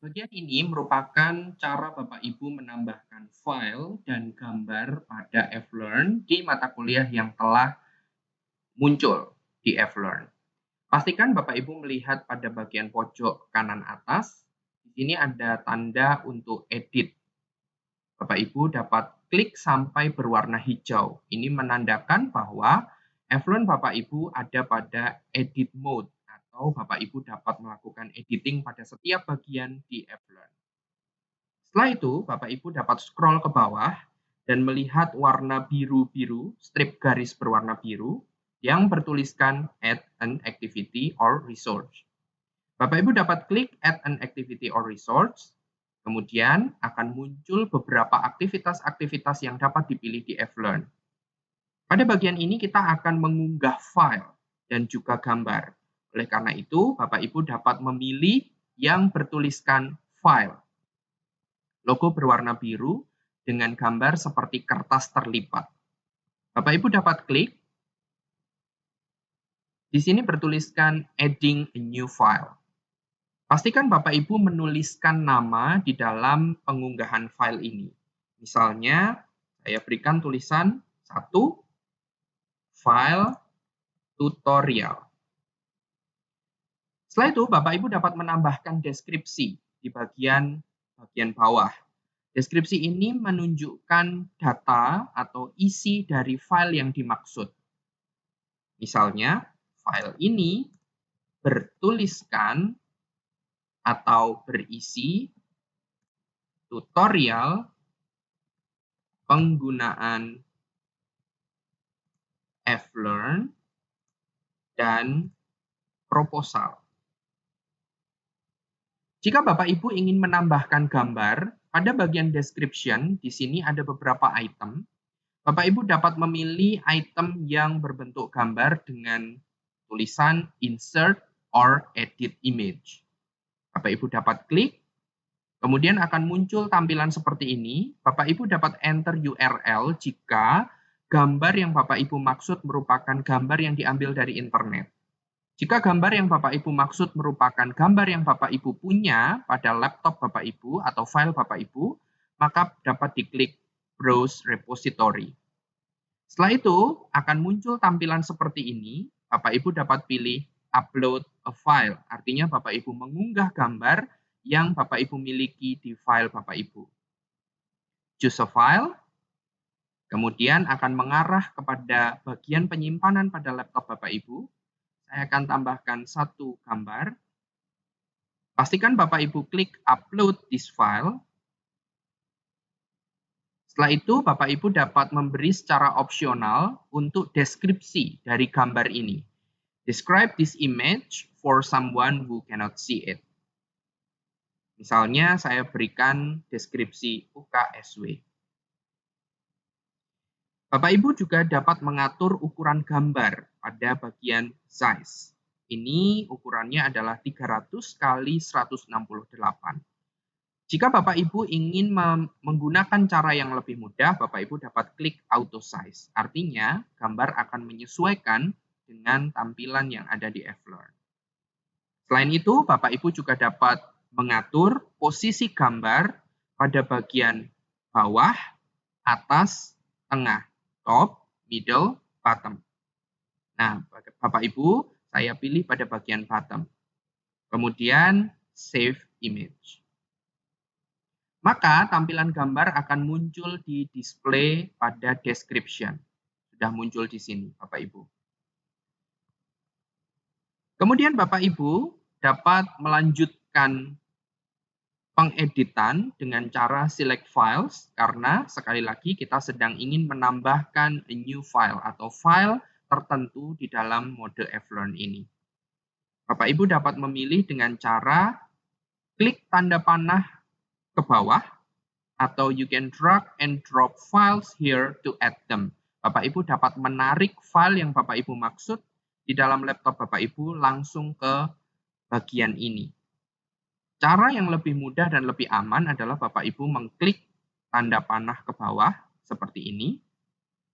Bagian ini merupakan cara Bapak Ibu menambahkan file dan gambar pada Flearn di mata kuliah yang telah muncul di Flearn. Pastikan Bapak Ibu melihat pada bagian pojok kanan atas. Di sini ada tanda untuk edit. Bapak Ibu dapat klik sampai berwarna hijau. Ini menandakan bahwa Flearn Bapak Ibu ada pada edit mode atau Bapak Ibu dapat melakukan editing pada setiap bagian di Flearn. Setelah itu, Bapak Ibu dapat scroll ke bawah dan melihat warna biru-biru, strip garis berwarna biru yang bertuliskan Add an Activity or Resource. Bapak Ibu dapat klik Add an Activity or Resource, kemudian akan muncul beberapa aktivitas-aktivitas yang dapat dipilih di Flearn. Pada bagian ini kita akan mengunggah file dan juga gambar. Oleh karena itu, Bapak Ibu dapat memilih yang bertuliskan file. Logo berwarna biru dengan gambar seperti kertas terlipat. Bapak Ibu dapat klik. Di sini bertuliskan Adding a new file. Pastikan Bapak Ibu menuliskan nama di dalam pengunggahan file ini. Misalnya, saya berikan tulisan 1, file tutorial. Setelah itu, Bapak Ibu dapat menambahkan deskripsi di bagian bawah. Deskripsi ini menunjukkan data atau isi dari file yang dimaksud. Misalnya, file ini bertuliskan atau berisi tutorial penggunaan Flearn dan proposal. Jika Bapak Ibu ingin menambahkan gambar, pada bagian description di sini ada beberapa item. Bapak Ibu dapat memilih item yang berbentuk gambar dengan tulisan insert or edit image. Bapak Ibu dapat klik, kemudian akan muncul tampilan seperti ini. Bapak Ibu dapat enter URL jika gambar yang Bapak Ibu maksud merupakan gambar yang diambil dari internet. Jika gambar yang Bapak Ibu maksud merupakan gambar yang Bapak Ibu punya pada laptop Bapak Ibu atau file Bapak Ibu, maka dapat diklik Browse Repository. Setelah itu, akan muncul tampilan seperti ini. Bapak Ibu dapat pilih Upload a File, artinya Bapak Ibu mengunggah gambar yang Bapak Ibu miliki di file Bapak Ibu. Choose a File, kemudian akan mengarah kepada bagian penyimpanan pada laptop Bapak Ibu. Saya akan tambahkan satu gambar. Pastikan Bapak Ibu klik Upload this file. Setelah itu, Bapak Ibu dapat memberi secara opsional untuk deskripsi dari gambar ini. Describe this image for someone who cannot see it. Misalnya, saya berikan deskripsi UKSW. Bapak Ibu juga dapat mengatur ukuran gambar pada bagian size. Ini ukurannya adalah 300 x 168. Jika Bapak Ibu ingin menggunakan cara yang lebih mudah, Bapak Ibu dapat klik auto size. Artinya, gambar akan menyesuaikan dengan tampilan yang ada di Flearn. Selain itu, Bapak Ibu juga dapat mengatur posisi gambar pada bagian bawah, atas, tengah. Top, middle, bottom. Nah, Bapak Ibu, saya pilih pada bagian bottom. Kemudian, save image. Maka tampilan gambar akan muncul di display pada description. Sudah muncul di sini, Bapak Ibu. Kemudian Bapak Ibu dapat melanjutkan pengeditan dengan cara select files, karena sekali lagi kita sedang ingin menambahkan a new file atau file tertentu di dalam mode Flearn ini. Bapak Ibu dapat memilih dengan cara klik tanda panah ke bawah, atau you can drag and drop files here to add them. Bapak Ibu dapat menarik file yang Bapak Ibu maksud di dalam laptop Bapak Ibu langsung ke bagian ini. Cara yang lebih mudah dan lebih aman adalah Bapak Ibu mengklik tanda panah ke bawah seperti ini.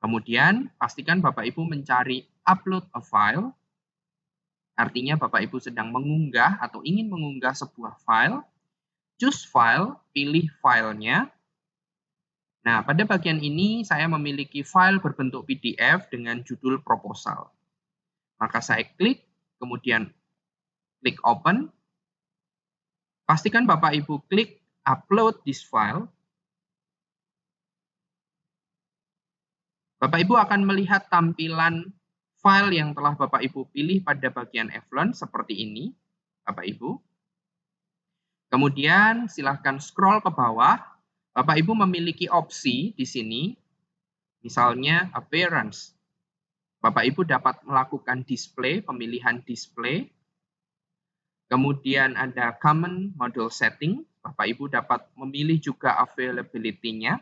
Kemudian pastikan Bapak Ibu mencari upload a file, artinya Bapak Ibu sedang mengunggah atau ingin mengunggah sebuah file. Choose file, pilih filenya. Nah, pada bagian ini saya memiliki file berbentuk PDF dengan judul proposal. Maka saya klik, kemudian klik open. Pastikan Bapak Ibu klik upload this file. Bapak Ibu akan melihat tampilan file yang telah Bapak Ibu pilih pada bagian Flearn seperti ini, Bapak Ibu. Kemudian silahkan scroll ke bawah. Bapak Ibu memiliki opsi di sini, misalnya appearance. Bapak Ibu dapat melakukan display, pemilihan display. Kemudian ada common model setting. Bapak Ibu dapat memilih juga availability-nya.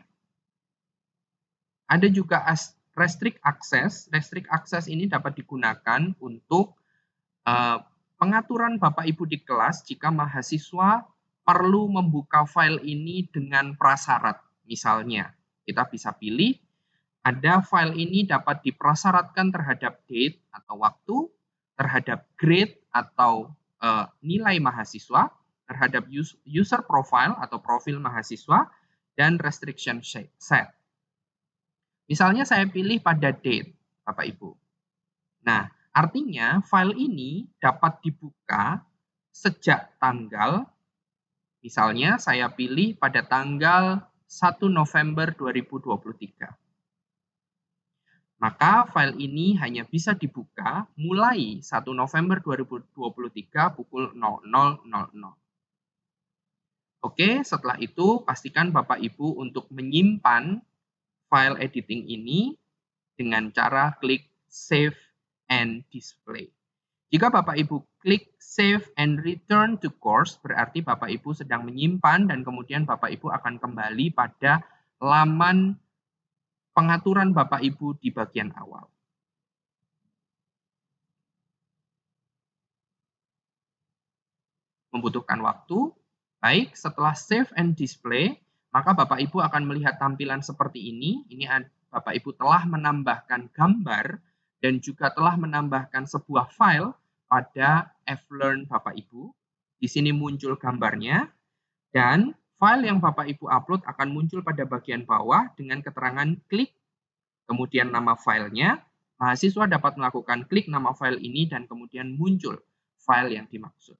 Ada juga restrict access. Restrict access ini dapat digunakan untuk pengaturan Bapak Ibu di kelas jika mahasiswa perlu membuka file ini dengan prasyarat. Misalnya, kita bisa pilih ada file ini dapat diprasyaratkan terhadap date atau waktu, terhadap grade atau nilai mahasiswa, terhadap user profile atau profil mahasiswa, dan restriction set. Misalnya saya pilih pada date, Bapak Ibu. Nah, artinya file ini dapat dibuka sejak tanggal, misalnya saya pilih pada tanggal 1 November 2023. Maka file ini hanya bisa dibuka mulai 1 November 2023 pukul 00.00. Oke, setelah itu pastikan Bapak Ibu untuk menyimpan file editing ini dengan cara klik Save and Display. Jika Bapak Ibu klik Save and Return to Course, berarti Bapak Ibu sedang menyimpan dan kemudian Bapak Ibu akan kembali pada laman pengaturan Bapak Ibu di bagian awal. Membutuhkan waktu. Baik, setelah Save and Display, maka Bapak Ibu akan melihat tampilan seperti ini. Ini Bapak Ibu telah menambahkan gambar dan juga telah menambahkan sebuah file pada Flearn Bapak Ibu. Di sini muncul gambarnya dan file yang Bapak Ibu upload akan muncul pada bagian bawah dengan keterangan klik, kemudian nama filenya. Mahasiswa dapat melakukan klik nama file ini dan kemudian muncul file yang dimaksud.